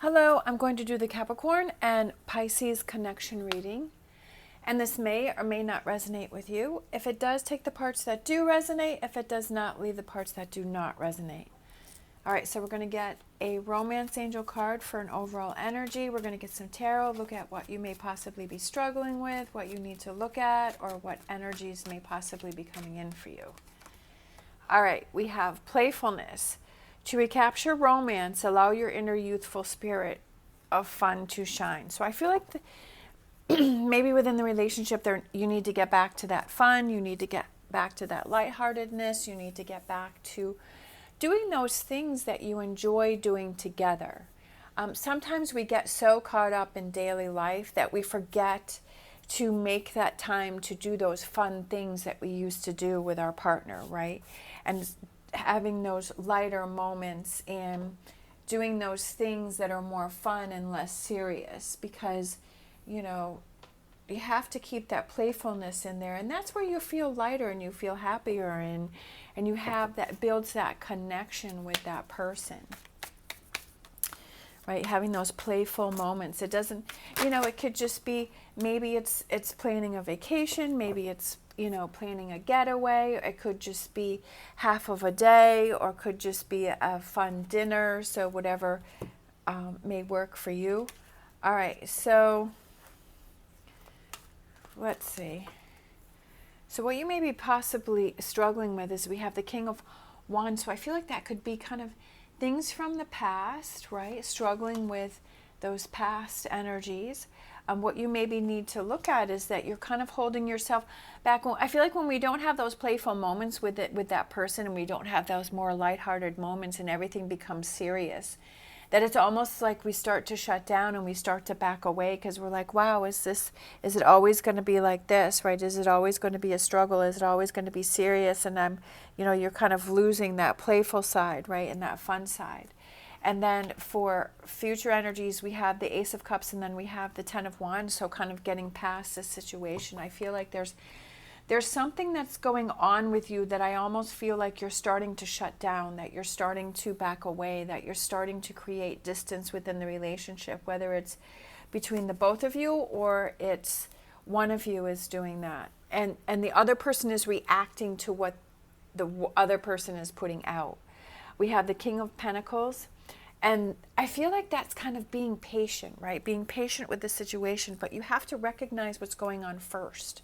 Hello, I'm going to do the Capricorn and Pisces connection reading. And this may or may not resonate with you. If it does, take the parts that do resonate. If it does not, leave the parts that do not resonate. All right, so we're going to get a romance angel card for an overall energy. We're going to get some tarot, look at what you may possibly be struggling with, what you need to look at, or what energies may possibly be coming in for you. All right, we have playfulness. To recapture romance, allow your inner youthful spirit of fun to shine. So I feel like maybe within the relationship there, you need to get back to that fun. You need to get back to that lightheartedness. You need to get back to doing those things that you enjoy doing together. Sometimes we get so caught up in daily life that we forget to make that time to do those fun things that we used to do with our partner, right? And having those lighter moments and doing those things that are more fun and less serious, because you have to keep that playfulness in there, and that's where you feel lighter and you feel happier, and you have that, builds that connection with that person, right? Having those playful moments. It doesn't, it could just be, maybe it's planning a vacation, maybe it's planning a getaway. It could just be half of a day, or could just be a fun dinner. So whatever may work for you. All right, so let's see. So what you may be possibly struggling with is we have the King of Wands. So I feel like that could be kind of things from the past, right? Struggling with those past energies. What you maybe need to look at is that you're kind of holding yourself back. I feel like when we don't have those playful moments with that person, and we don't have those more lighthearted moments, and everything becomes serious, that it's almost like we start to shut down and we start to back away, because we're like, wow, is it always going to be like this, right? Is it always going to be a struggle? Is it always going to be serious? And you're kind of losing that playful side, right? And that fun side. And then for future energies, we have the Ace of Cups, and then we have the Ten of Wands. So kind of getting past this situation. I feel like there's something that's going on with you that I almost feel like you're starting to shut down, that you're starting to back away, that you're starting to create distance within the relationship, whether it's between the both of you or it's one of you is doing that. And the other person is reacting to what the other person is putting out. We have the King of Pentacles. And I feel like that's kind of being patient, right? Being patient with the situation, but you have to recognize what's going on first.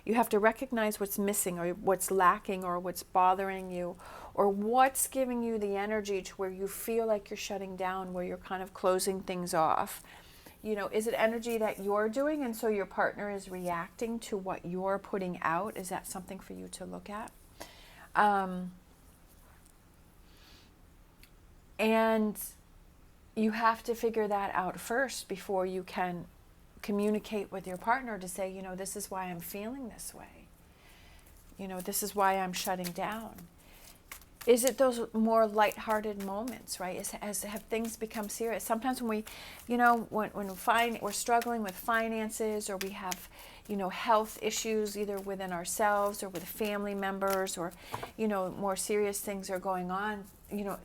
You have to recognize what's missing, or what's lacking, or what's bothering you, or what's giving you the energy to where you feel like you're shutting down, where you're kind of closing things off. Is it energy that you're doing and so your partner is reacting to what you're putting out? Is that something for you to look at? And you have to figure that out first before you can communicate with your partner to say, this is why I'm feeling this way. This is why I'm shutting down. Is it those more lighthearted moments, right? Have things become serious? Sometimes when we're struggling with finances, or we have, health issues either within ourselves or with family members, or, more serious things are going on,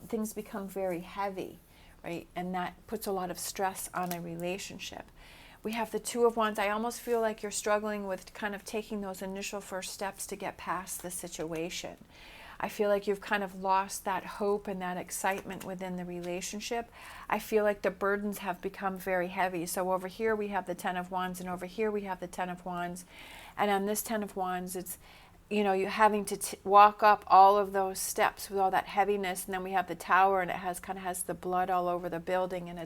things become very heavy, right? And that puts a lot of stress on a relationship. We have the Two of Wands. I almost feel like you're struggling with kind of taking those initial first steps to get past the situation. I feel like you've kind of lost that hope and that excitement within the relationship. I feel like the burdens have become very heavy. So over here we have the Ten of Wands, and over here we have the Ten of Wands. And on this Ten of Wands, it's, you're having to walk up all of those steps with all that heaviness. And then we have the Tower, and it has the blood all over the building. And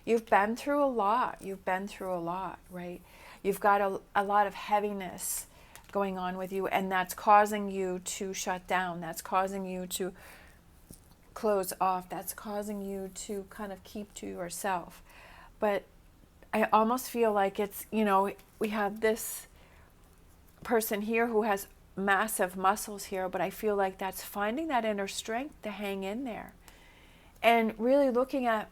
you've been through a lot. You've been through a lot, right? You've got a lot of heaviness going on with you, and that's causing you to shut down. That's causing you to close off. That's causing you to kind of keep to yourself. But I almost feel like it's, we have this person here who has massive muscles here, but I feel like that's finding that inner strength to hang in there, and really looking at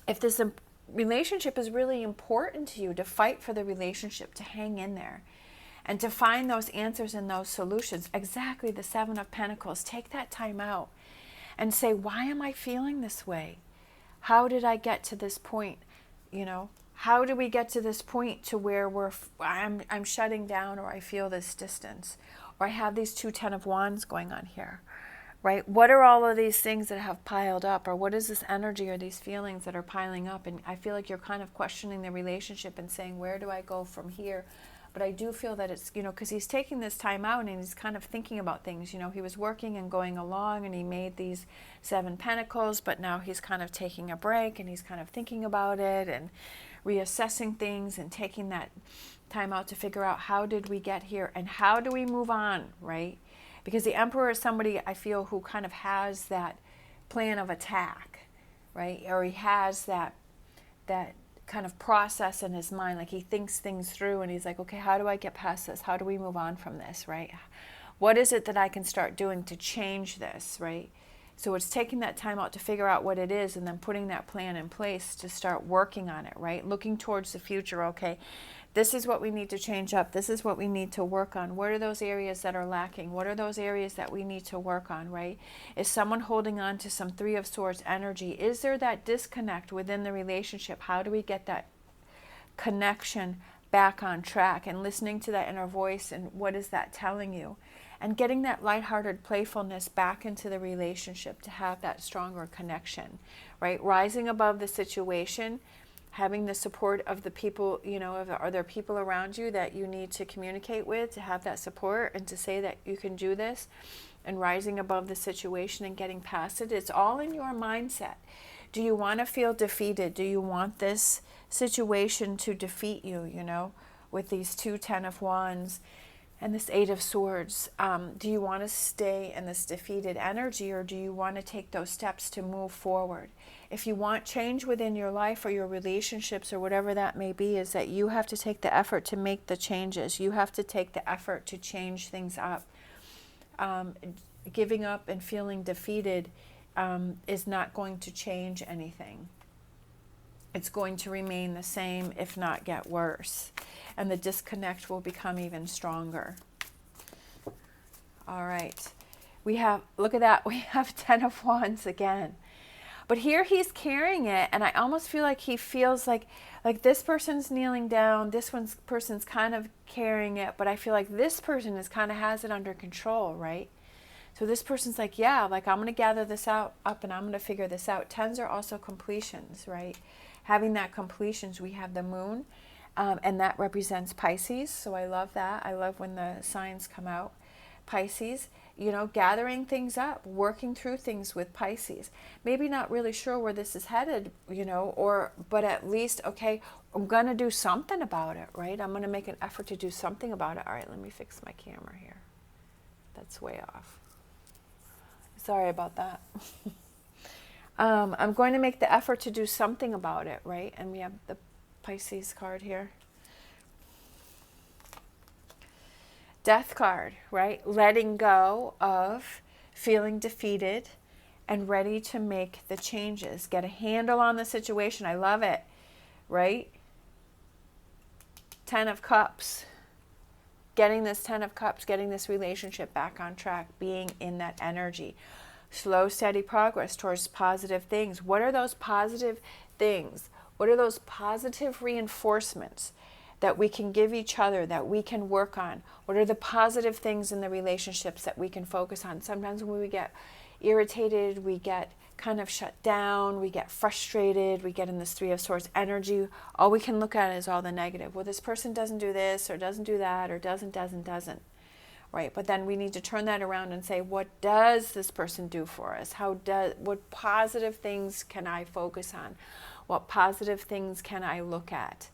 if this relationship is really important to you, to fight for the relationship, to hang in there, and to find those answers and those solutions. Exactly, the Seven of Pentacles. Take that time out and say, why am I feeling this way? How did I get to this point? You know, how do we get to this point to where I'm shutting down, or I feel this distance, or I have these two Ten of Wands going on here, right? What are all of these things that have piled up, or what is this energy or these feelings that are piling up? And I feel like you're kind of questioning the relationship and saying, where do I go from here? But I do feel that it's, you know, because he's taking this time out and he's kind of thinking about things. You know, he was working and going along and he made these 7 Pentacles, but now he's kind of taking a break and he's kind of thinking about it and reassessing things and taking that time out to figure out, how did we get here and how do we move on, right? Because the Emperor is somebody, I feel, who kind of has that plan of attack, right? Or he has that kind of process in his mind, like he thinks things through and he's like, okay, how do I get past this? How do we move on from this, right? What is it that I can start doing to change this, right? So it's taking that time out to figure out what it is and then putting that plan in place to start working on it, right? Looking towards the future, okay, this is what we need to change up. This is what we need to work on. What are those areas that are lacking? What are those areas that we need to work on, right? Is someone holding on to some Three of Swords energy? Is there that disconnect within the relationship? How do we get that connection back on track? And listening to that inner voice, and what is that telling you? And getting that lighthearted playfulness back into the relationship to have that stronger connection, right? Rising above the situation, having the support of the people, you know, are there people around you that you need to communicate with to have that support and to say that you can do this, and rising above the situation and getting past it. It's all in your mindset. Do you want to feel defeated? Do you want this situation to defeat you, you know, with these two Ten of Wands and this Eight of Swords? Do you want to stay in this defeated energy, or do you want to take those steps to move forward? If you want change within your life or your relationships or whatever that may be, is that you have to take the effort to make the changes. You have to take the effort to change things up. Giving up and feeling defeated is not going to change anything. It's going to remain the same, if not get worse. And the disconnect will become even stronger. All right. We have, look at that, we have Ten of Wands again. But here he's carrying it, and I almost feel like he feels like this person's kneeling down, this person's kind of carrying it, but I feel like this person is kind of has it under control, right? So this person's like, yeah, like I'm going to gather this up and I'm going to figure this out. Tens are also completions, right? Having that completions, we have the moon, and that represents Pisces. So I love that. I love when the signs come out. Pisces, you know, gathering things up, working through things with Pisces. Maybe not really sure where this is headed, you know, but at least, okay, I'm going to do something about it, right? I'm going to make an effort to do something about it. All right, let me fix my camera here. That's way off. Sorry about that. I'm going to make the effort to do something about it, right? And we have the Pisces card here. Death card, right? Letting go of feeling defeated and ready to make the changes. Get a handle on the situation. I love it, right? Ten of Cups. Getting this Ten of Cups, getting this relationship back on track, being in that energy. Slow, steady progress towards positive things. What are those positive things? What are those positive reinforcements that we can give each other, that we can work on? What are the positive things in the relationships that we can focus on? Sometimes when we get irritated, we get kind of shut down, we get frustrated, we get in this Three of Swords energy. All we can look at is all the negative. Well, this person doesn't do this or doesn't do that or doesn't. Right? But then we need to turn that around and say, what does this person do for us? What positive things can I focus on? What positive things can I look at?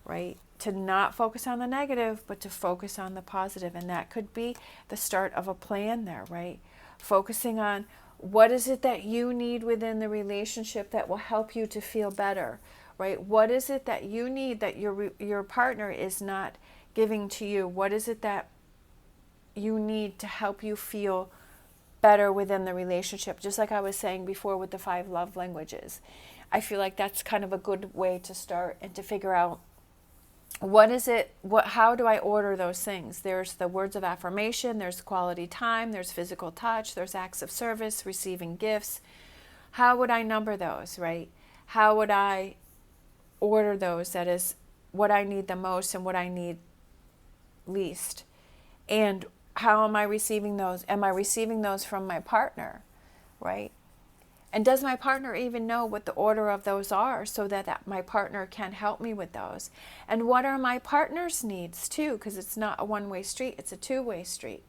Right? To not focus on the negative, but to focus on the positive. And that could be the start of a plan there, right? Focusing on what is it that you need within the relationship that will help you to feel better, right? What is it that you need that your partner is not giving to you? What is it that you need to help you feel better within the relationship? Just like I was saying before with the 5 love languages. I feel like that's kind of a good way to start and to figure out what is it, how do I order those things? There's the words of affirmation, there's quality time, there's physical touch, there's acts of service, receiving gifts. How would I number those, right? how would I order those? That is what I need the most and what I need least. And how am I receiving those? Am I receiving those from my partner, right? And does my partner even know what the order of those are, so that my partner can help me with those? And what are my partner's needs too? Because it's not a one-way street, it's a two-way street.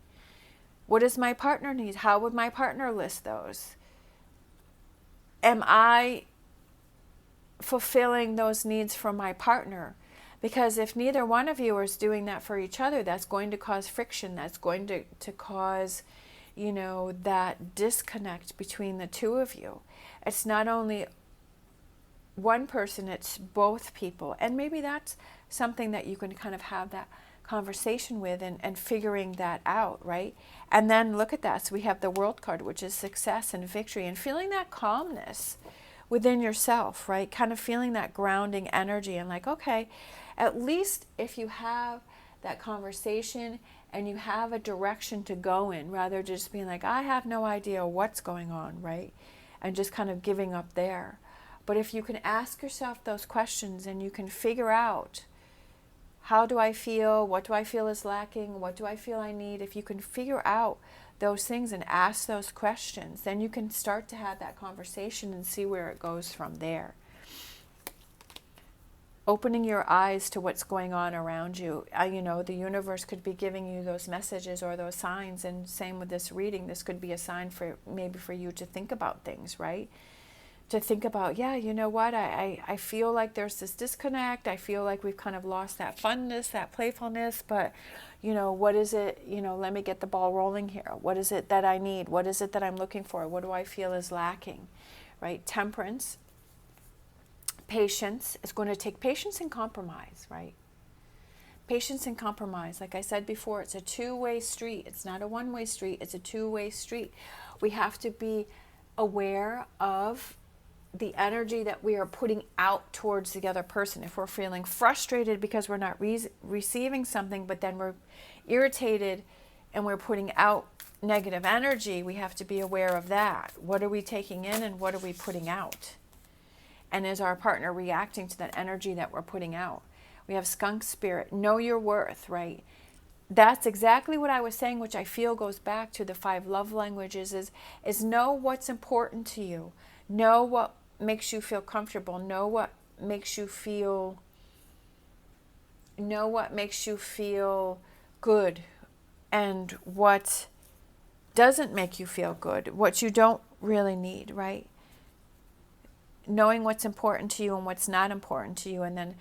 What does my partner need? How would my partner list those? Am I fulfilling those needs for my partner? Because if neither one of you is doing that for each other, that's going to cause friction. That's going to cause, that disconnect between the two of you. It's not only one person, it's both people. And maybe that's something that you can kind of have that conversation with and figuring that out, right? And then look at that. So we have the World card, which is success and victory, and feeling that calmness within yourself, right? Kind of feeling that grounding energy and like, okay, at least if you have that conversation and you have a direction to go in, rather just being like, I have no idea what's going on, right? And just kind of giving up there. But if you can ask yourself those questions and you can figure out, how do I feel? What do I feel is lacking? What do I feel I need? If you can figure out those things and ask those questions, then you can start to have that conversation and see where it goes from there. Opening your eyes to what's going on around you. The universe could be giving you those messages or those signs, and same with this reading. This could be a sign for you to think about things, right? To think about, you know what, I feel like there's this disconnect. I feel like we've kind of lost that funness, that playfulness, but, what is it, let me get the ball rolling here. What is it that I need? What is it that I'm looking for? What do I feel is lacking, right? Temperance, patience. It's going to take patience and compromise, right? Patience and compromise. Like I said before, it's a two-way street. It's not a one-way street. It's a two-way street. We have to be aware of the energy that we are putting out towards the other person. If we're feeling frustrated because we're not receiving something, but then we're irritated and we're putting out negative energy, we have to be aware of that. What are we taking in and what are we putting out? And is our partner reacting to that energy that we're putting out? We have skunk spirit. Know your worth, right? That's exactly what I was saying, which I feel goes back to the 5 love languages, is know what's important to you. Know what makes you feel comfortable. Know what makes you feel good, and what doesn't make you feel good, what you don't really need, right? Knowing what's important to you and what's not important to you, and then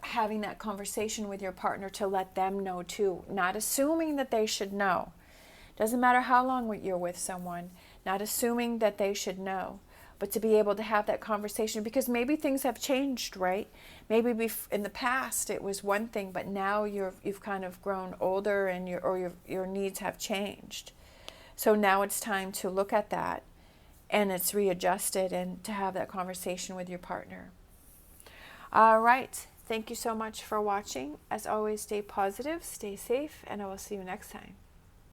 having that conversation with your partner to let them know too. Not assuming that they should know. Doesn't matter how long you're with someone. Not assuming that they should know. But to be able to have that conversation, because maybe things have changed, right? Maybe in the past it was one thing, but now you've kind of grown older and your needs have changed. So now it's time to look at that, and it's readjusted, and to have that conversation with your partner. All right. Thank you so much for watching. As always, stay positive, stay safe, and I will see you next time.